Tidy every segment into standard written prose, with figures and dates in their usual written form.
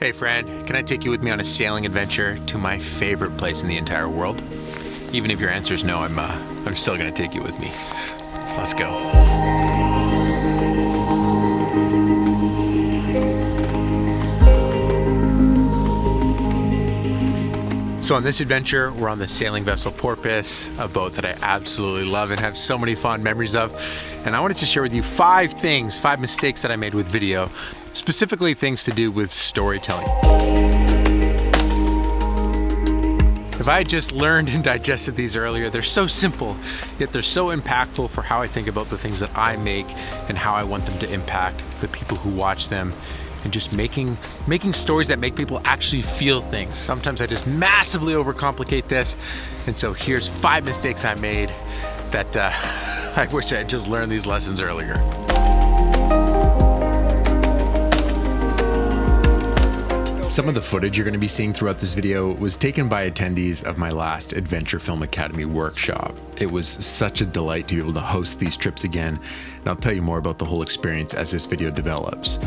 Hey friend, can I take you with me on a sailing adventure to my favorite place in the entire world? Even if your answer is no, I'm still gonna take you with me. Let's go. So on this adventure, we're on the sailing vessel Porpoise, a boat that I absolutely love and have so many fond memories of. And I wanted to share with you five mistakes that I made with video, specifically things to do with storytelling. If I had just learned and digested these earlier, they're so simple, yet they're so impactful for how I think about the things that I make and how I want them to impact the people who watch them, and just making stories that make people actually feel things. Sometimes I just massively overcomplicate this, and so here's 5 mistakes I made that I wish I had just learned these lessons earlier. Some of the footage you're going to be seeing throughout this video was taken by attendees of my last Adventure Film Academy workshop. It was such a delight to be able to host these trips again, and I'll tell you more about the whole experience as this video develops.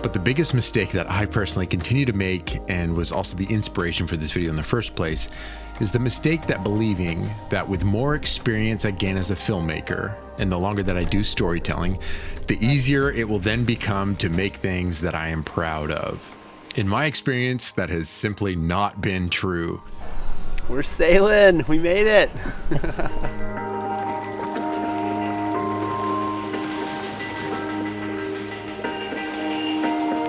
But the biggest mistake that I personally continue to make, and was also the inspiration for this video in the first place, is the mistake that believing that with more experience I gain as a filmmaker, and the longer that I do storytelling, the easier it will then become to make things that I am proud of. In my experience, that has simply not been true. We're sailing, we made it.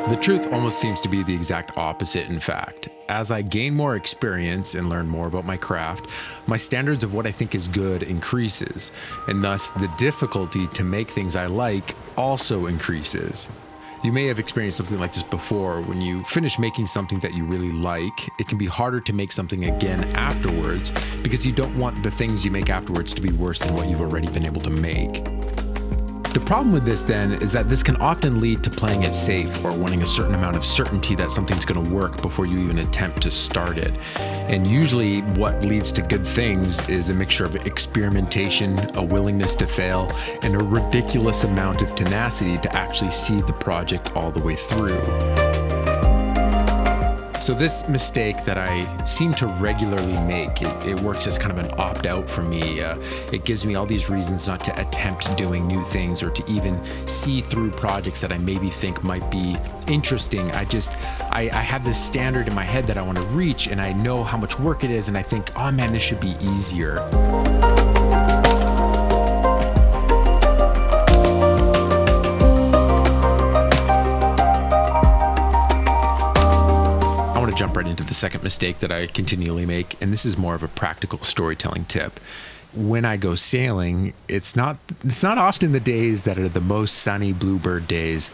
The truth almost seems to be the exact opposite, in fact. As I gain more experience and learn more about my craft, my standards of what I think is good increases, and thus the difficulty to make things I like also increases. You may have experienced something like this before. When you finish making something that you really like, it can be harder to make something again afterwards because you don't want the things you make afterwards to be worse than what you've already been able to make. The problem with this then is that this can often lead to playing it safe or wanting a certain amount of certainty that something's going to work before you even attempt to start it. And usually what leads to good things is a mixture of experimentation, a willingness to fail, and a ridiculous amount of tenacity to actually see the project all the way through. So this mistake that I seem to regularly make, it works as kind of an opt-out for me. It gives me all these reasons not to attempt doing new things or to even see through projects that I maybe think might be interesting. I have this standard in my head that I want to reach, and I know how much work it is, and I think, oh man, this should be easier. Jump right into the second mistake that I continually make, and this is more of a practical storytelling tip. When I go sailing, it's not often the days that are the most sunny bluebird days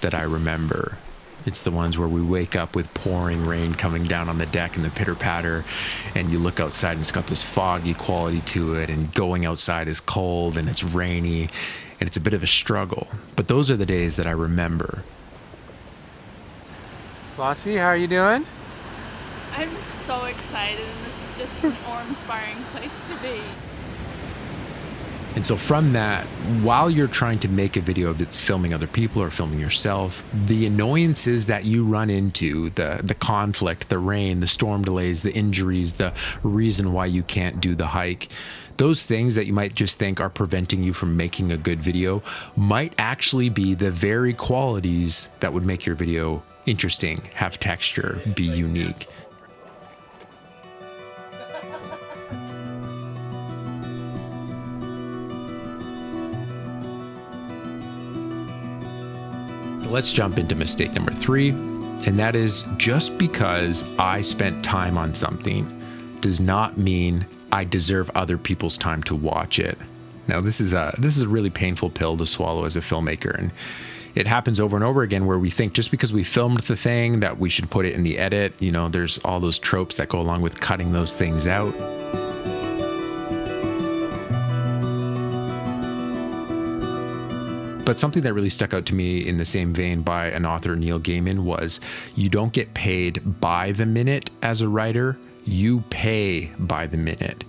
that I remember. It's the ones where we wake up with pouring rain coming down on the deck and the pitter patter, and you look outside and it's got this foggy quality to it, and going outside is cold and it's rainy and it's a bit of a struggle. But those are the days that I remember. Flossie, how are you doing? I'm so excited, and this is just an awe-inspiring place to be. And so from that, while you're trying to make a video that's filming other people or filming yourself, the annoyances that you run into, the conflict, the rain, the storm delays, the injuries, the reason why you can't do the hike, those things that you might just think are preventing you from making a good video might actually be the very qualities that would make your video interesting, have texture, be unique. Let's jump into mistake number 3, and that is just because I spent time on something does not mean I deserve other people's time to watch it. Now, this is a really painful pill to swallow as a filmmaker, and it happens over and over again where we think just because we filmed the thing that we should put it in the edit. You know, there's all those tropes that go along with cutting those things out. But something that really stuck out to me in the same vein by an author, Neil Gaiman, was you don't get paid by the minute as a writer, you pay by the minute.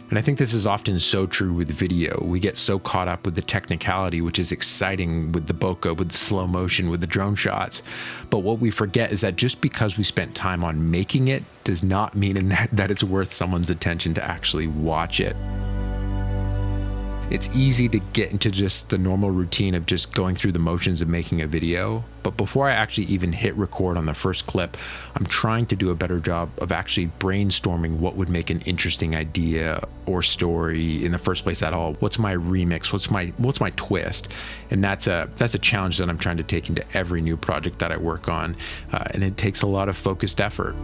And I think this is often so true with video. We get so caught up with the technicality, which is exciting with the bokeh, with the slow motion, with the drone shots. But what we forget is that just because we spent time on making it does not mean that it's worth someone's attention to actually watch it. It's easy to get into just the normal routine of just going through the motions of making a video. But before I actually even hit record on the first clip, I'm trying to do a better job of actually brainstorming what would make an interesting idea or story in the first place at all. What's my remix? What's my twist? And that's a challenge that I'm trying to take into every new project that I work on. And it takes a lot of focused effort.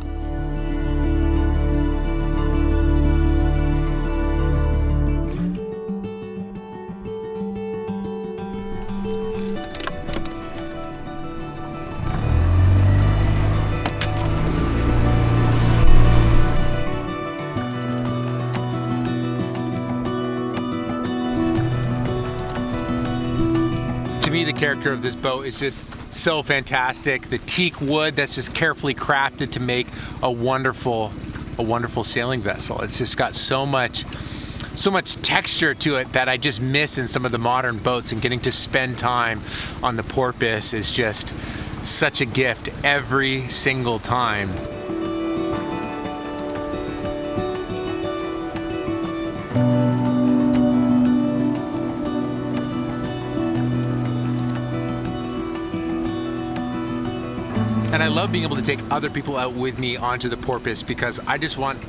To me, the character of this boat is just so fantastic. The teak wood that's just carefully crafted to make a wonderful sailing vessel. It's just got so much texture to it that I just miss in some of the modern boats, and getting to spend time on the Porpoise is just such a gift every single time. And I love being able to take other people out with me onto the Porpoise, because I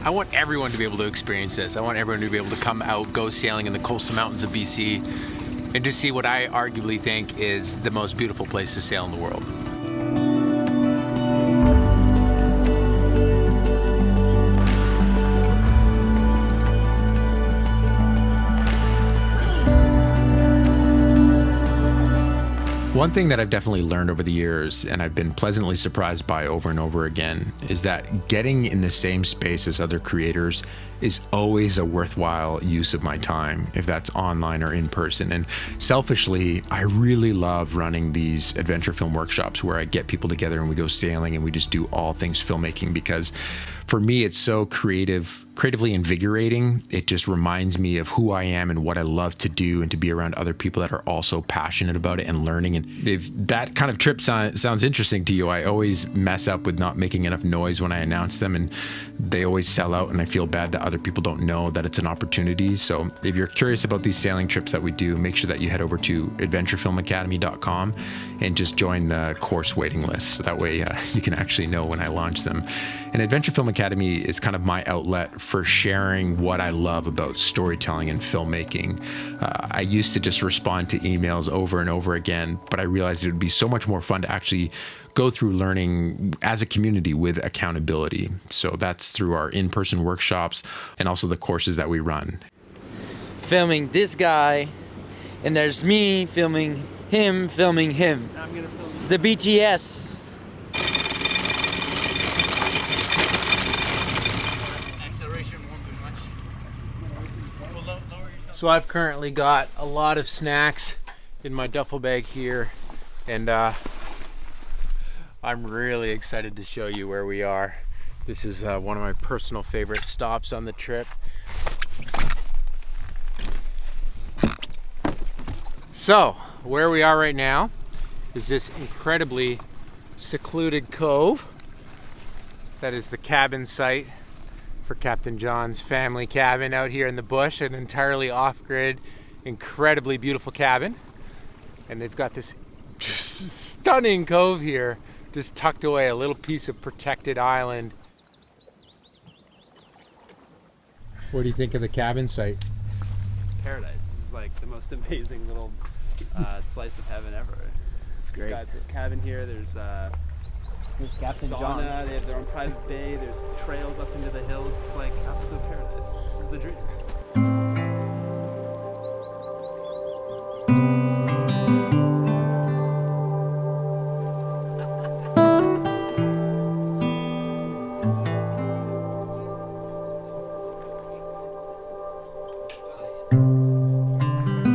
want everyone to be able to experience this. I want everyone to be able to come out, go sailing in the coastal mountains of BC, and to see what I arguably think is the most beautiful place to sail in the world. One thing that I've definitely learned over the years, and I've been pleasantly surprised by over and over again, is that getting in the same space as other creators is always a worthwhile use of my time, if that's online or in person. And selfishly, I really love running these adventure film workshops where I get people together and we go sailing and we just do all things filmmaking, because for me, it's so creatively invigorating. It just reminds me of who I am and what I love to do, and to be around other people that are also passionate about it and learning. And if that kind of trip sounds interesting to you, I always mess up with not making enough noise when I announce them, and they always sell out, and I feel bad that other people don't know that it's an opportunity. So if you're curious about these sailing trips that we do, make sure that you head over to adventurefilmacademy.com and just join the course waiting list. So that way you can actually know when I launch them. And Adventure Film Academy is kind of my outlet for sharing what I love about storytelling and filmmaking. I used to just respond to emails over and over again, but I realized it would be so much more fun to actually go through learning as a community with accountability. So that's through our in-person workshops and also the courses that we run. Filming this guy, and there's me filming him. It's the BTS. So I've currently got a lot of snacks in my duffel bag here, and I'm really excited to show you where we are. This is one of my personal favorite stops on the trip. So where we are right now is this incredibly secluded cove. That is the cabin site for Captain John's family cabin out here in the bush, an entirely off-grid, incredibly beautiful cabin. And they've got this just stunning cove here, just tucked away, a little piece of protected island. What do you think of the cabin site? It's paradise. This is like the most amazing little slice of heaven ever. It's great. It's got the cabin here. There's Captain sauna. John. They have their own private bay. There's trails up into the hills. It's like absolute paradise. This is the dream.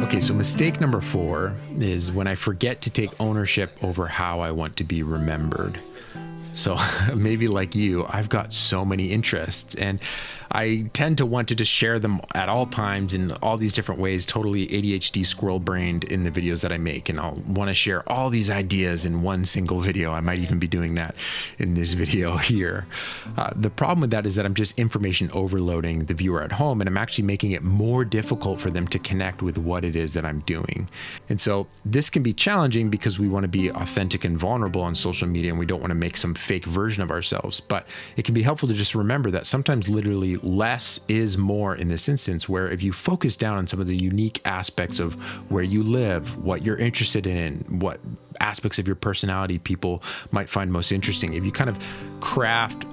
Okay, so mistake number 4 is when I forget to take ownership over how I want to be remembered. So maybe like you, I've got so many interests, and I tend to want to just share them at all times in all these different ways, totally ADHD squirrel brained in the videos that I make. And I'll want to share all these ideas in one single video. I might even be doing that in this video here. The problem with that is that I'm just information overloading the viewer at home, and I'm actually making it more difficult for them to connect with what it is that I'm doing. And so this can be challenging because we want to be authentic and vulnerable on social media, and we don't want to make some fake version of ourselves. But it can be helpful to just remember that sometimes literally less is more in this instance, where if you focus down on some of the unique aspects of where you live, what you're interested in, what aspects of your personality people might find most interesting, if you kind of craft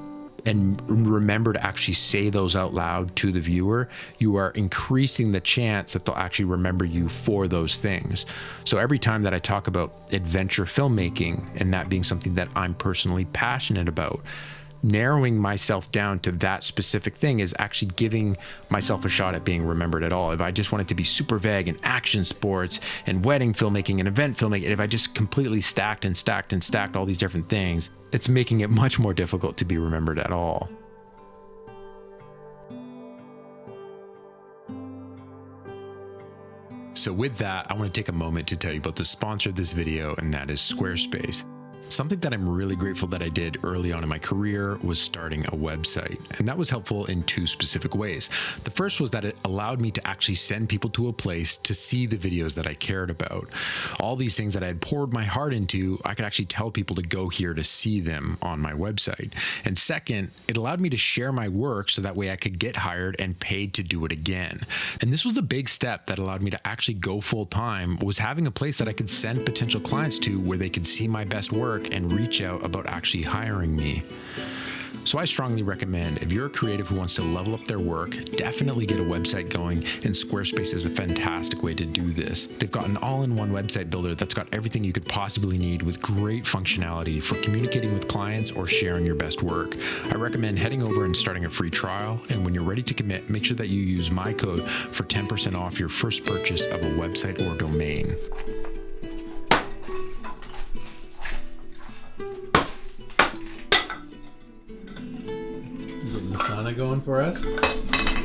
and remember to actually say those out loud to the viewer, you are increasing the chance that they'll actually remember you for those things. So every time that I talk about adventure filmmaking, and that being something that I'm personally passionate about, narrowing myself down to that specific thing is actually giving myself a shot at being remembered at all. If I just want it to be super vague and action sports and wedding filmmaking and event filmmaking, if I just completely stacked all these different things, it's making it much more difficult to be remembered at all. So with that, I want to take a moment to tell you about the sponsor of this video, and that is Squarespace. Something that I'm really grateful that I did early on in my career was starting a website, and that was helpful in two specific ways. The first was that it allowed me to actually send people to a place to see the videos that I cared about. All these things that I had poured my heart into, I could actually tell people to go here to see them on my website. And second, it allowed me to share my work so that way I could get hired and paid to do it again. And this was a big step that allowed me to actually go full time, was having a place that I could send potential clients to where they could see my best work and reach out about actually hiring me. So I strongly recommend, if you're a creative who wants to level up their work, definitely get a website going, and Squarespace is a fantastic way to do this. They've got an all-in-one website builder that's got everything you could possibly need with great functionality for communicating with clients or sharing your best work. I recommend heading over and starting a free trial, and when you're ready to commit, make sure that you use my code for 10% off your first purchase of a website or domain. Getting the sauna going for us?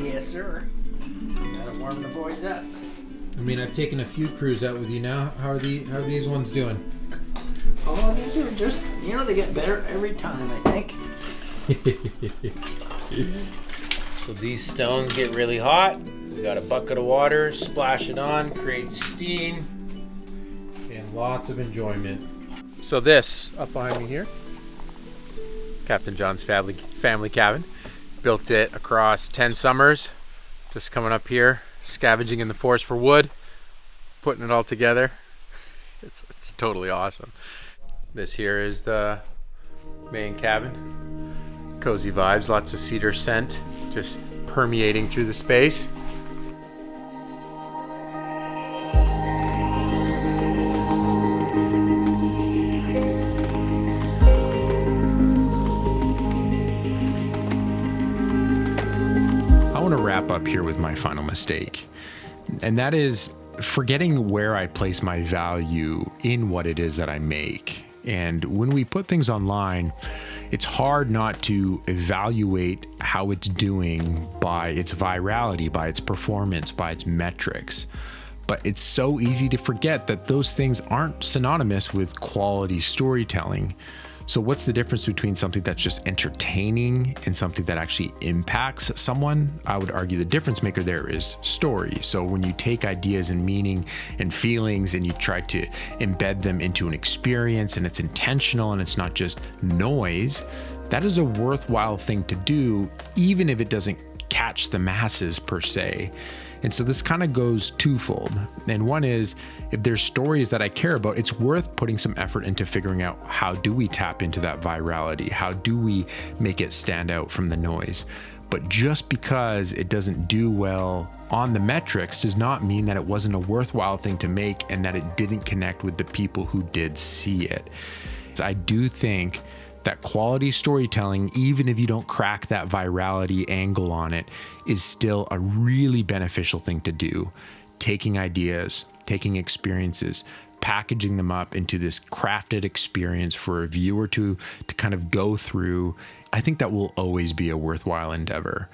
Yes, sir. Gotta warm the boys up. I mean, I've taken a few crews out with you now. How are these ones doing? Oh, these are just, they get better every time, I think. So these stones get really hot. We got a bucket of water, splash it on, create steam, and lots of enjoyment. So this up behind me here, Captain John's family cabin. Built it across 10 summers. Just coming up here, scavenging in the forest for wood, putting it all together. It's totally awesome. This here is the main cabin. Cozy vibes, lots of cedar scent, just permeating through the space. Wrap up here with my final mistake, and that is forgetting where I place my value in what it is that I make. And when we put things online, it's hard not to evaluate how it's doing by its virality, by its performance, by its metrics. But it's so easy to forget that those things aren't synonymous with quality storytelling. So what's the difference between something that's just entertaining and something that actually impacts someone? I would argue the difference maker there is story. So when you take ideas and meaning and feelings and you try to embed them into an experience, and it's intentional and it's not just noise, that is a worthwhile thing to do, even if it doesn't catch the masses per se. And so this kind of goes twofold. And one is, if there's stories that I care about, it's worth putting some effort into figuring out how do we tap into that virality? How do we make it stand out from the noise? But just because it doesn't do well on the metrics does not mean that it wasn't a worthwhile thing to make and that it didn't connect with the people who did see it. So I do think that quality storytelling, even if you don't crack that virality angle on it, is still a really beneficial thing to do. Taking ideas, taking experiences, packaging them up into this crafted experience for a viewer to kind of go through I think that will always be a worthwhile endeavor.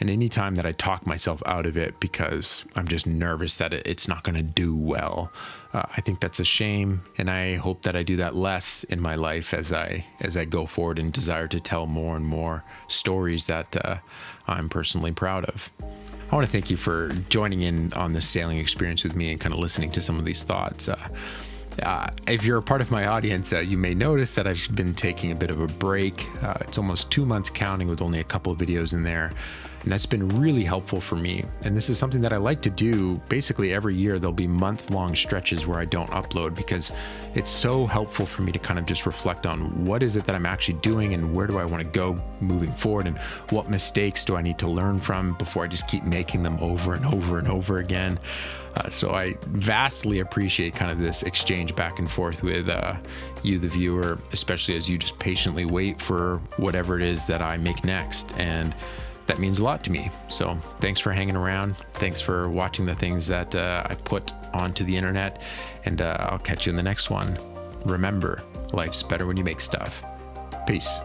And anytime that I talk myself out of it because I'm just nervous that it's not going to do well, I think that's a shame. And I hope that I do that less in my life as I go forward and desire to tell more and more stories that I'm personally proud of. I want to thank you for joining in on this sailing experience with me and kind of listening to some of these thoughts. If you're a part of my audience, you may notice that I've been taking a bit of a break. It's almost 2 months counting with only a couple of videos in there. And that's been really helpful for me. And this is something that I like to do basically every year. There'll be month-long stretches where I don't upload because it's so helpful for me to kind of just reflect on what is it that I'm actually doing and where do I want to go moving forward and what mistakes do I need to learn from before I just keep making them over and over and over again. So I vastly appreciate kind of this exchange back and forth with you, the viewer, especially as you just patiently wait for whatever it is that I make next. And that means a lot to me. So thanks for hanging around. Thanks for watching the things that I put onto the internet. And I'll catch you in the next one. Remember, life's better when you make stuff. Peace.